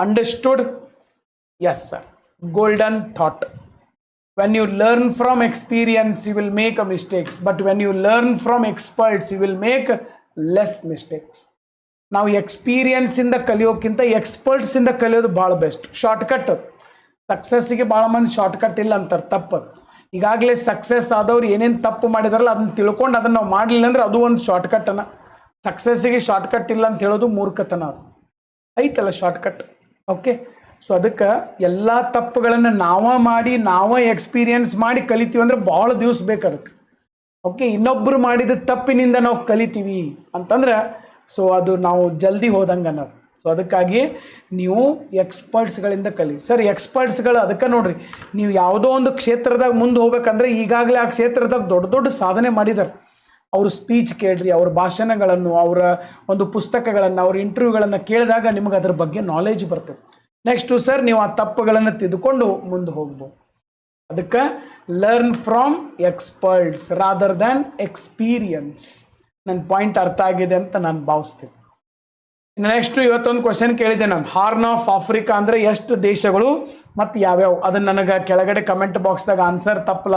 Understood? Yes sir, golden thought. When you learn from experience, you will make a mistakes. But when you learn from experts, you will make less mistakes. ನಾವು experience ಇಂದ ಕಲಿಯೋಕ್ಕಿಂತ experts ಇಂದ ಕಲಿಯೋದು ಭಾಳ best. Shortcut ಸಕ್ಸಸ್ಸಿಗೆ ಭಾಳ ಮಂದಿ shortcut ಇಲ್ಲ ಅಂತಾರೆ, ತಪ್ಪು. ಈಗಾಗಲೇ ಸಕ್ಸಸ್ ಆದವ್ರು ಏನೇನು ತಪ್ಪು ಮಾಡಿದಾರಲ್ಲ ಅದನ್ನ ತಿಳ್ಕೊಂಡು ಅದನ್ನು ನಾವು ಮಾಡಲಿಲ್ಲ ಅಂದ್ರೆ ಅದು ಒಂದು ಶಾರ್ಟ್ಕಟ್ಟನ. ಸಕ್ಸಸ್ಸಿಗೆ ಶಾರ್ಟ್ಕಟ್ ಇಲ್ಲ ಅಂತ ಹೇಳೋದು ಮೂರ್ಖತನ. ಅದು ಐತಲ್ಲ ಶಾರ್ಟ್ಕಟ್. ಓಕೆ, ಸೊ ಅದಕ್ಕೆ ಎಲ್ಲ ತಪ್ಪುಗಳನ್ನು ನಾವೇ ಎಕ್ಸ್ಪೀರಿಯನ್ಸ್ ಮಾಡಿ ಕಲಿತೀವಿ ಅಂದ್ರೆ ಭಾಳ ದಿವಸ ಬೇಕು ಅದಕ್ಕೆ. ಓಕೆ, ಇನ್ನೊಬ್ಬರು ಮಾಡಿದ ತಪ್ಪಿನಿಂದ ನಾವು ಕಲಿತೀವಿ ಅಂತಂದ್ರೆ ಸೊ ಅದು ನಾವು ಜಲ್ದಿ ಹೋದಂಗೆ ಅನ್ನೋದು. ಸೊ ಅದಕ್ಕಾಗಿ ನೀವು ಎಕ್ಸ್ಪರ್ಟ್ಸ್ಗಳಿಂದ ಕಲಿ. ಸರ್ ಎಕ್ಸ್ಪರ್ಟ್ಸ್ಗಳು ಅದಕ್ಕೆ ನೋಡ್ರಿ, ನೀವು ಯಾವುದೋ ಒಂದು ಕ್ಷೇತ್ರದಾಗ ಮುಂದೆ ಹೋಗ್ಬೇಕಂದ್ರೆ ಈಗಾಗಲೇ ಆ ಕ್ಷೇತ್ರದಾಗ ದೊಡ್ಡ ದೊಡ್ಡ ಸಾಧನೆ ಮಾಡಿದ್ದಾರೆ. ಅವ್ರ ಸ್ಪೀಚ್ ಕೇಳ್ರಿ, ಅವ್ರ ಭಾಷಣಗಳನ್ನು, ಅವರ ಒಂದು ಪುಸ್ತಕಗಳನ್ನು, ಅವ್ರ ಇಂಟರ್ವ್ಯೂಗಳನ್ನು ಕೇಳಿದಾಗ ನಿಮಗೆ ಅದ್ರ ಬಗ್ಗೆ ನಾಲೆಜ್ ಬರ್ತದೆ. ನೆಕ್ಸ್ಟು ಸರ್ ನೀವು ಆ ತಪ್ಪುಗಳನ್ನು ತಿದ್ದುಕೊಂಡು ಮುಂದೆ ಹೋಗ್ಬೋದು. ಅದಕ್ಕೆ learn from experts rather than experience. ನನ್ನ ಪಾಯಿಂಟ್ ಅರ್ಥ ಆಗಿದೆ ಅಂತ ನಾನು ಭಾವಿಸ್ತೀನಿ. ಇನ್ನು ನೆಕ್ಸ್ಟು ಇವತ್ತೊಂದು ಕ್ವಶನ್ ಕೇಳಿದೆ ನಾನು, ಹಾರ್ನ್ ಆಫ್ ಆಫ್ರಿಕಾ ಅಂದರೆ ಎಷ್ಟು ದೇಶಗಳು ಮತ್ತು ಯಾವ್ಯಾವ? ಅದನ್ನು ನನಗೆ ಕೆಳಗಡೆ ಕಮೆಂಟ್ ಬಾಕ್ಸ್ದಾಗ ಆನ್ಸರ್ ತಪ್ಪಲ